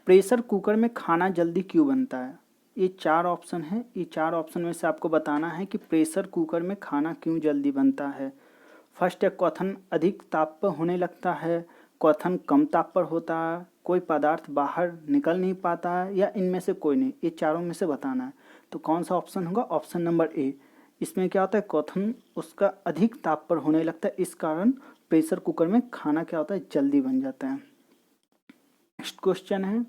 Pressure cooker में खाना जल्दी क्यों बनता है? ये 4 ऑप्शन है। ये 4 ऑप्शन में से आपको बताना है कि प्रेशर कुकर में खाना क्यों जल्दी बनता है। फर्स्ट है, क्वथन अधिक ताप पर होने लगता है, क्वथन कम ताप पर होता है, कोई पदार्थ बाहर निकल नहीं पाता है, या इनमें से कोई नहीं। ये चारों में से बताना है। तो कौन सा ऑप्शन होगा? ऑप्शन नंबर ए। इसमें क्या होता है? क्वथन उसका अधिक ताप पर होने लगता है, इस कारण प्रेशर कुकर में खाना क्या होता है? जल्दी बन जाता है। नेक्स्ट क्वेश्चन है,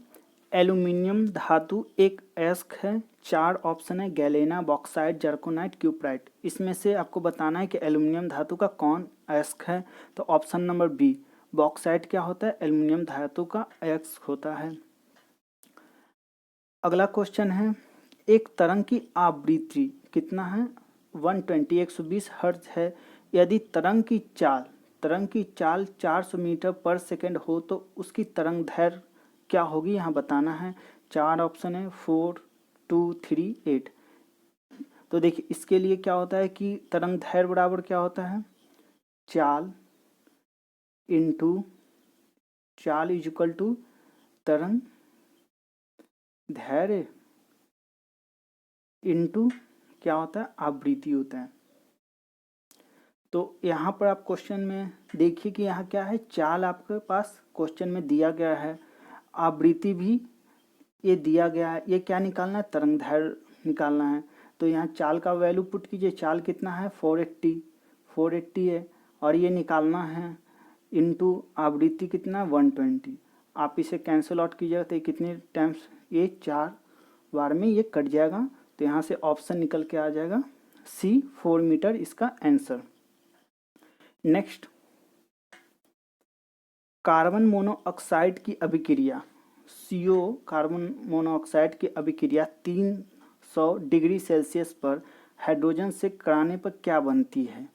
एल्यूमिनियम धातु एक अयस्क है। 4 ऑप्शन है, गैलेना, बॉक्साइट, जर्कोनाइट, क्यूप्राइट। इसमें से आपको बताना है कि एल्यूमिनियम धातु का कौन अयस्क है। तो ऑप्शन नंबर बी, बॉक्साइट क्या होता है? एल्यूमिनियम धातु का अयस्क होता है। अगला क्वेश्चन है, एक तरंग की आवृत्ति कितना है? 120 हर्ट्ज है। यदि तरंग की चाल 400 मीटर पर सेकंड हो तो उसकी तरंग दैर्घ्य क्या होगी? यहाँ बताना है। 4 ऑप्शन है, 4, 2, 3, 8। तो देखिए इसके लिए क्या होता है कि तरंग दैर्घ्य बराबर क्या होता है? चाल इंटू चाल इज इक्वल टू तरंग दैर्घ्य इंटू क्या होता है? आवृत्ति होता है। तो यहाँ पर आप क्वेश्चन में देखिए कि यहाँ क्या है, चाल आपके पास क्वेश्चन में दिया गया है, आवृत्ति भी ये दिया गया है। ये क्या निकालना है? तरंग दैर्घ्य निकालना है। तो यहाँ चाल का वैल्यू पुट कीजिए। चाल कितना है? 480 है, और ये निकालना है इनटू आवृत्ति कितना? 120। आप इसे कैंसिल आउट कीजिएगा तो ये कितने टाइम्स? ये 4 बार में ये कट जाएगा। तो यहाँ से ऑप्शन निकल के आ जाएगा सी, 4 मीटर इसका आंसर। नेक्स्ट, कार्बन मोनोऑक्साइड की अभिक्रिया CO कार्बन मोनोऑक्साइड की अभिक्रिया 300 डिग्री सेल्सियस पर हाइड्रोजन से कराने पर क्या बनती है?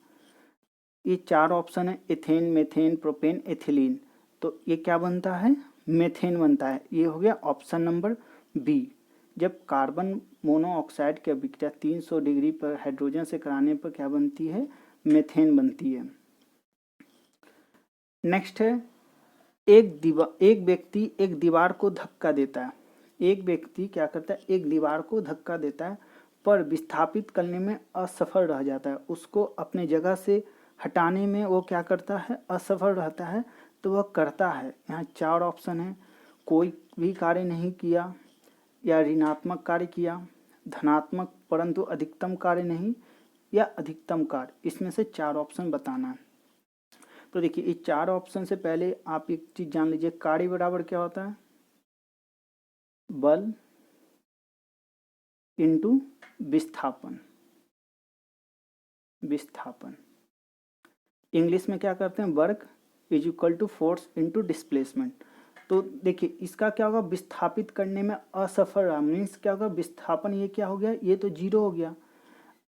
ये 4 ऑप्शन है, एथेन, मेथेन, प्रोपेन, एथिलीन। तो ये क्या बनता है? मेथेन बनता है। ये हो गया ऑप्शन नंबर बी। जब कार्बन मोनोऑक्साइड की अभिक्रिया 300 डिग्री पर हाइड्रोजन से कराने पर क्या बनती है? मेथेन बनती है। नेक्स्ट है, एक व्यक्ति एक दीवार को धक्का देता है। एक व्यक्ति क्या करता है? एक दीवार को धक्का देता है, पर विस्थापित करने में असफल रह जाता है। उसको अपने जगह से हटाने में वो क्या करता है? असफल रहता है। तो वह करता है, यहाँ 4 ऑप्शन है, कोई भी कार्य नहीं किया, या ऋणात्मक कार्य किया, धनात्मक परंतु अधिकतम कार्य नहीं, या अधिकतम कार्य। इसमें से 4 ऑप्शन बताना है। तो देखिए इस 4 ऑप्शन से पहले आप एक चीज जान लीजिए, कार्य बराबर क्या होता है? बल इंटू विस्थापन। इंग्लिश में क्या करते हैं? Work is equal to force into displacement. तो देखिए इसका क्या होगा? विस्थापित करने में असफल रहा, मीन्स क्या होगा? विस्थापन ये क्या हो गया? ये तो 0 हो गया।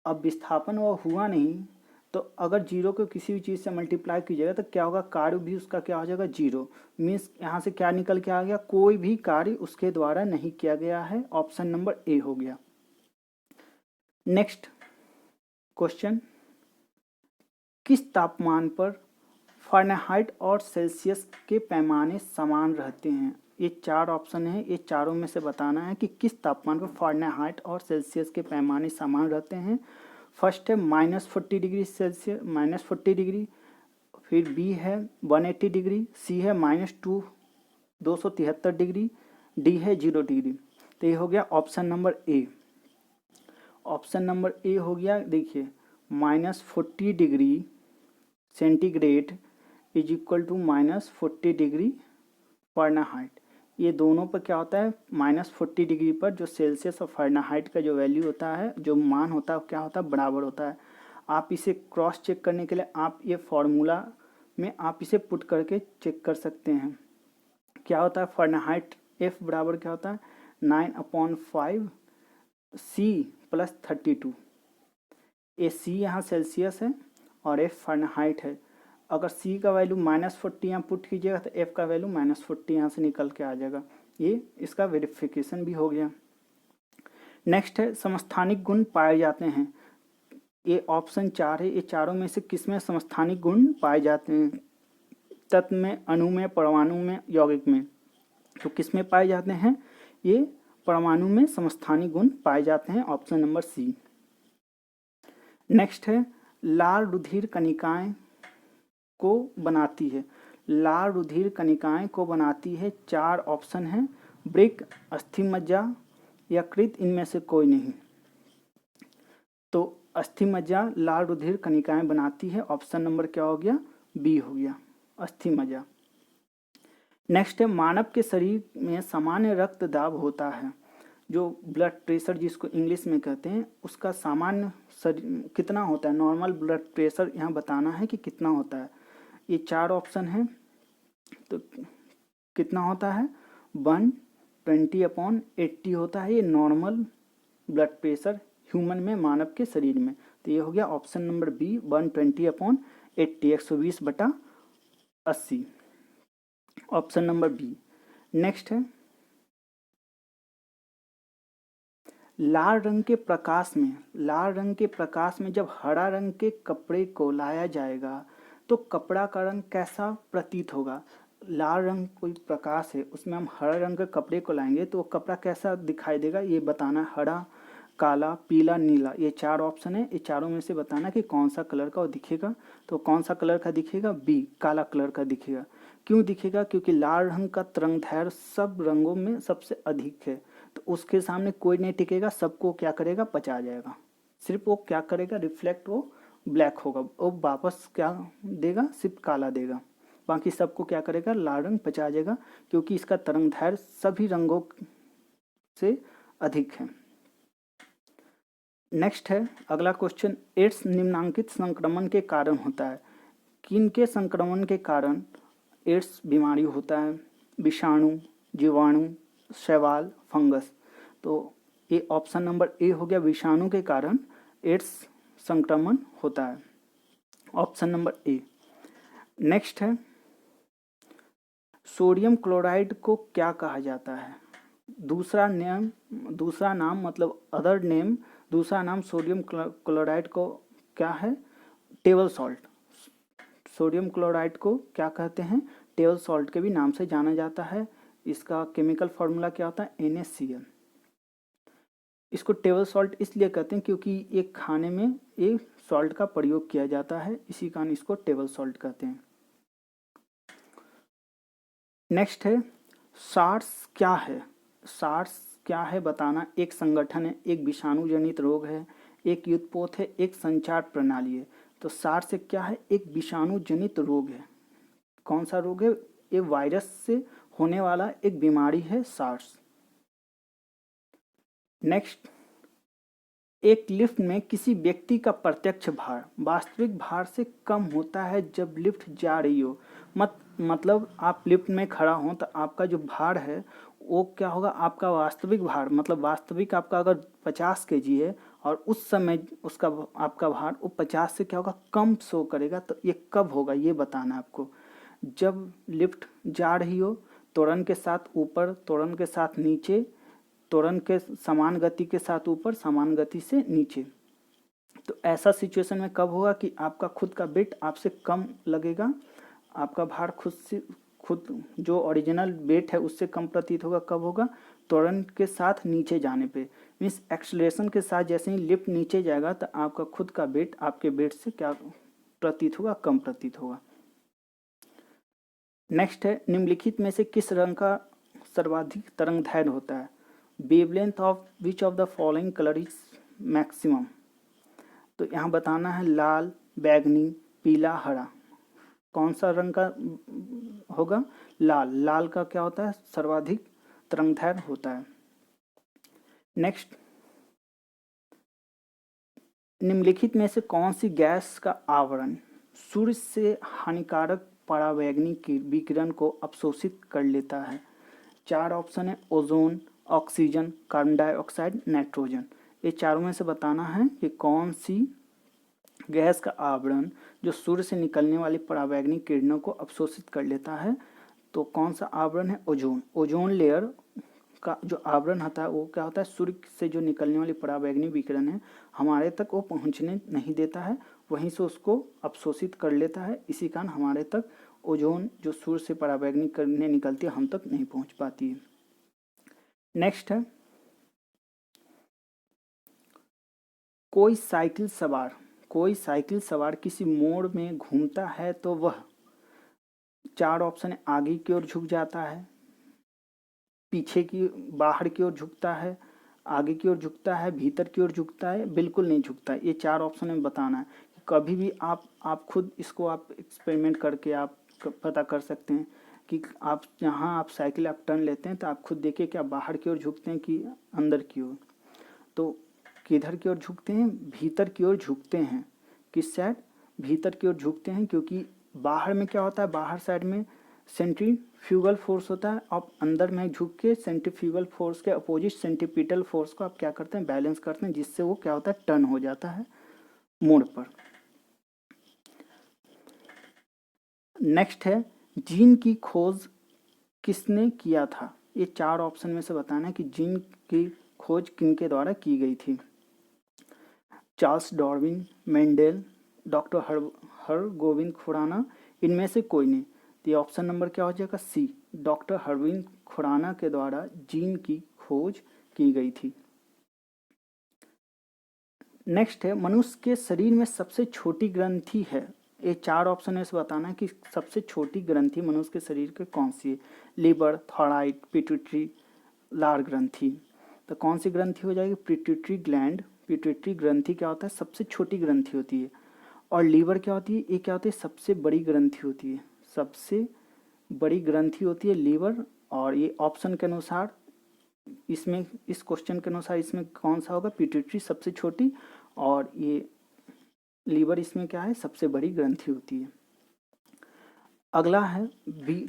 अब विस्थापन वो हुआ नहीं, तो अगर 0 को किसी भी चीज़ से मल्टीप्लाई कीजिएगा तो क्या होगा? कार्य भी उसका क्या हो जाएगा? 0। मीन्स यहाँ से क्या निकल के आ गया? कोई भी कार्य उसके द्वारा नहीं किया गया है। ऑप्शन नंबर ए हो गया। नेक्स्ट क्वेश्चन, किस तापमान पर फ़ारेनहाइट और सेल्सियस के पैमाने समान रहते हैं? ये 4 ऑप्शन है, ये चारों में से बताना है कि किस तापमान पर फ़ारेनहाइट और सेल्सियस के पैमाने समान रहते हैं। फर्स्ट है -40 डिग्री सेल्सियस, -40 डिग्री, फिर बी है 180 डिग्री, सी है -273 डिग्री, डी है 0 डिग्री। तो ये हो गया option number A. Option number A हो गया। देखिए -40 degree centigrade is equal to -40 degree Fahrenheit. ये दोनों पर क्या होता है? -40 डिग्री पर जो सेल्सियस और फ़ारेनहाइट का जो वैल्यू होता है, जो मान होता है, क्या होता है? बराबर होता है। आप इसे क्रॉस चेक करने के लिए आप ये फॉर्मूला में आप इसे पुट करके चेक कर सकते हैं। क्या होता है? फ़ारेनहाइट F बराबर क्या होता है? 9/5 C + 32। ये C यहाँ सेल्सियस है और F फ़ारेनहाइट है। अगर C का वैल्यू -40 यहाँ पुट कीजिएगा तो F का वैल्यू -40 यहाँ से निकल के आ जाएगा। ये इसका वेरिफिकेशन भी हो गया। नेक्स्ट है, समस्थानिक गुण पाए जाते हैं। ये ऑप्शन 4 है, ये चारों में से किस में समस्थानिक गुण पाए जाते हैं? तत्व में, अणु में, परमाणु में, यौगिक में। तो किस में पाए जाते हैं? ये परमाणु में समस्थानिक गुण पाए जाते हैं, ऑप्शन नंबर सी। नेक्स्ट है लाल रुधिर कणिकाएं को बनाती है। लाल रुधिर कणिकाएं को बनाती है, 4 ऑप्शन हैं, ब्रिक, अस्थि मज्जा, यकृत, इनमें से कोई नहीं। तो अस्थि मज्जा लाल रुधिर कणिकाएं बनाती है, ऑप्शन नंबर क्या हो गया? बी हो गया, अस्थि मज्जा। नेक्स्ट है मानव के शरीर में सामान्य रक्त दाब होता है, जो ब्लड प्रेशर जिसको इंग्लिश में कहते हैं, उसका सामान्य कितना होता है? नॉर्मल ब्लड प्रेशर यहाँ बताना है कि कितना होता है। ये 4 ऑप्शन है, तो कितना होता है? 120/80 होता है ये नॉर्मल ब्लड प्रेशर ह्यूमन में, मानव के शरीर में। तो ये हो गया option number B, 120/80, 120/80, option number B. Next है लाल रंग के प्रकाश में, लाल रंग के प्रकाश में जब हरा रंग के कपड़े को लाया जाएगा तो कपड़ा का रंग कैसा प्रतीत होगा? लाल रंग कोई प्रकाश है, उसमें हम हरा रंग के कपड़े को लाएंगे तो वो कपड़ा कैसा दिखाई देगा, ये बताना। हरा, काला, पीला, नीला, ये 4 ऑप्शन है, ये चारों में से बताना कि कौन सा कलर का वो दिखेगा। तो कौन सा कलर का दिखेगा? बी, काला कलर का दिखेगा। क्यों दिखेगा? क्योंकि लाल रंग का तरंगदैर्घ्य सब रंगों में सबसे अधिक है, तो उसके सामने कोई नहीं टिकेगा, सबको क्या करेगा? पचा जाएगा। सिर्फ वो क्या करेगा? रिफ्लेक्ट वो ब्लैक होगा, वो वापस क्या देगा? सिर्फ काला देगा, बाकी सबको क्या करेगा? लाल रंग पचा जाएगा, क्योंकि इसका तरंगदैर्घ्य सभी रंगों से अधिक है। नेक्स्ट है अगला क्वेश्चन, एड्स निम्नांकित संक्रमण के कारण होता है। किन के संक्रमण के कारण एड्स बीमारी होता है? विषाणु, जीवाणु, शैवाल, फंगस। तो ये ऑप्शन नंबर ए हो गया, विषाणु के कारण एड्स संक्रमण होता है, ऑप्शन नंबर ए। नेक्स्ट है सोडियम क्लोराइड को क्या कहा जाता है? दूसरा नाम मतलब अदर नेम, दूसरा नाम सोडियम क्लोराइड को क्या है? Table salt. सोडियम क्लोराइड को क्या कहते हैं? टेबल सॉल्ट के भी नाम से जाना जाता है। इसका केमिकल फार्मूला क्या होता है? NaCl। इसको टेबल सॉल्ट इसलिए कहते हैं क्योंकि ये खाने में ये सॉल्ट का प्रयोग किया जाता है, इसी कारण इसको टेबल सॉल्ट कहते हैं। नेक्स्ट है सार्स क्या है? सार्स क्या है बताना। एक संगठन है, एक विषाणु जनित रोग है, एक युद्धपोत है, एक संचार प्रणाली है। तो सार्स क्या है? एक विषाणु जनित रोग है। कौन सा रोग है? ये वायरस से होने वाला एक बीमारी है, सार्स। नेक्स्ट, एक लिफ्ट में किसी व्यक्ति का प्रत्यक्ष भार वास्तविक भार से कम होता है जब लिफ्ट जा रही हो। मतलब आप लिफ्ट में खड़ा हो तो आपका जो भार है वो क्या होगा? आपका वास्तविक भार, मतलब वास्तविक आपका अगर 50 kg है और उस समय उसका आपका भार वो 50 से क्या होगा? कम शो करेगा। तो ये कब होगा ये बताना आपको। जब लिफ्ट जा रही हो, त्वरण के साथ ऊपर, त्वरण के साथ नीचे, त्वरण के समान गति के साथ ऊपर, समान गति से नीचे। तो ऐसा सिचुएशन में कब होगा कि आपका खुद का वेट आपसे कम लगेगा, आपका भार खुद जो ओरिजिनल वेट है उससे कम प्रतीत होगा। कब होगा? त्वरण के साथ नीचे जाने पे, मीन्स एक्सलेशन के साथ जैसे ही लिफ्ट नीचे जाएगा तो आपका खुद का वेट आपके वेट से क्या प्रतीत होगा? कम प्रतीत होगा। नेक्स्ट है निम्नलिखित में से किस रंग का सर्वाधिक तरंगदैर्घ्य होता है? Wavelength of which of the following colour is maximum. तो यहाँ बताना है लाल, बैगनी, पीला, हरा। कौन सा रंग का होगा? लाल। लाल का क्या होता है? सर्वाधिक तरंगदैर्घ्य होता है। नेक्स्ट, निम्नलिखित में से कौन सी गैस का आवरण सूर्य से हानिकारक परावैंगनी विकिरण को अवशोषित कर लेता है? 4 ऑप्शन है, ozone, oxygen, carbon dioxide, nitrogen. ये चारों में से बताना है कि कौन सी गैस का आवरण जो सूर्य से निकलने वाली परावैंगनिक किरणों को अवशोषित कर लेता है। तो कौन सा आवरण है? ओजोन। ओजोन लेयर का जो आवरण होता है वो क्या होता है? सूर्य से जो निकलने वाली परावैंगनिक विकिरण है हमारे तक वो पहुंचने नहीं देता है, वहीं से उसको अवशोषित कर लेता है, इसी कारण हमारे तक ओजोन जो सूर्य से पराबैंगनी किरणें निकलती है हम तक नहीं पहुंच पाती है। नेक्स्ट है, कोई साइकिल सवार किसी मोड़ में घूमता है तो वह, 4 ऑप्शन है, आगे की ओर झुक जाता है, पीछे की बाहर की ओर झुकता है, आगे की ओर झुकता है, भीतर की ओर झुकता है, बिल्कुल नहीं झुकता है। ये 4 ऑप्शन में बताना है। कभी भी आप खुद इसको आप एक्सपेरिमेंट करके आप पता कर सकते हैं कि आप जहाँ आप साइकिल आप टर्न लेते हैं तो आप खुद देखिए क्या बाहर की ओर झुकते हैं कि अंदर की ओर। तो किधर की ओर झुकते हैं, भीतर की ओर झुकते हैं। किस साइड, भीतर की ओर झुकते हैं, क्योंकि बाहर में क्या होता है, बाहर साइड में सेंट्रीफ्यूगल फोर्स होता है। आप अंदर में झुक के सेंट्रीफ्यूगल फोर्स के अपोजिट सेंट्रीपिटल फोर्स को आप क्या करते हैं, बैलेंस करते हैं, जिससे वो क्या होता है, टर्न हो जाता है मोड़ पर। नेक्स्ट है, जीन की खोज किसने किया था। ये 4 ऑप्शन में से बताना है कि जीन की खोज किनके द्वारा की गई थी। Charles Darwin, Mendel, doctor Hargobind Khorana, इनमें से कोई नहीं। तो ये ऑप्शन नंबर क्या हो जाएगा, सी, डॉक्टर हरगोविंद खुराना के द्वारा जीन की खोज की गई थी। नेक्स्ट है, मनुष्य के शरीर में सबसे छोटी ग्रंथि है। ये 4 ऑप्शन में से बताना है कि सबसे छोटी ग्रंथि मनुष्य के शरीर के कौन सी है। लीवर, थायराइड, पिट्यूटरी, लार ग्रंथि। तो कौन सी ग्रंथि हो जाएगी, पिट्यूटरी ग्लैंड। पिट्यूटरी ग्रंथि क्या होता है, सबसे छोटी ग्रंथि होती है। और लीवर क्या होती है, ये क्या होती है, सबसे बड़ी ग्रंथि होती है। सबसे बड़ी ग्रंथि होती है लीवर। और ये ऑप्शन के अनुसार इसमें, इस क्वेश्चन के अनुसार इसमें कौन सा होगा, पिट्यूटरी सबसे छोटी और ये लीवर इसमें क्या है, सबसे बड़ी ग्रंथि होती है। अगला है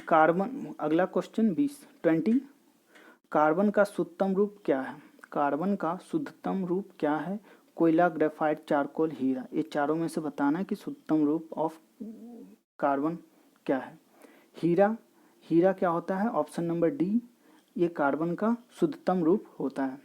कार्बन, अगला क्वेश्चन 20 कार्बन का शुद्धतम रूप क्या है। कार्बन का शुद्धतम रूप क्या है, कोयला, ग्रेफाइट, चारकोल, हीरा। ये चारों में से बताना है कि शुद्धतम रूप ऑफ कार्बन क्या है। हीरा क्या होता है, ऑप्शन नंबर डी, ये कार्बन का शुद्धतम रूप होता है।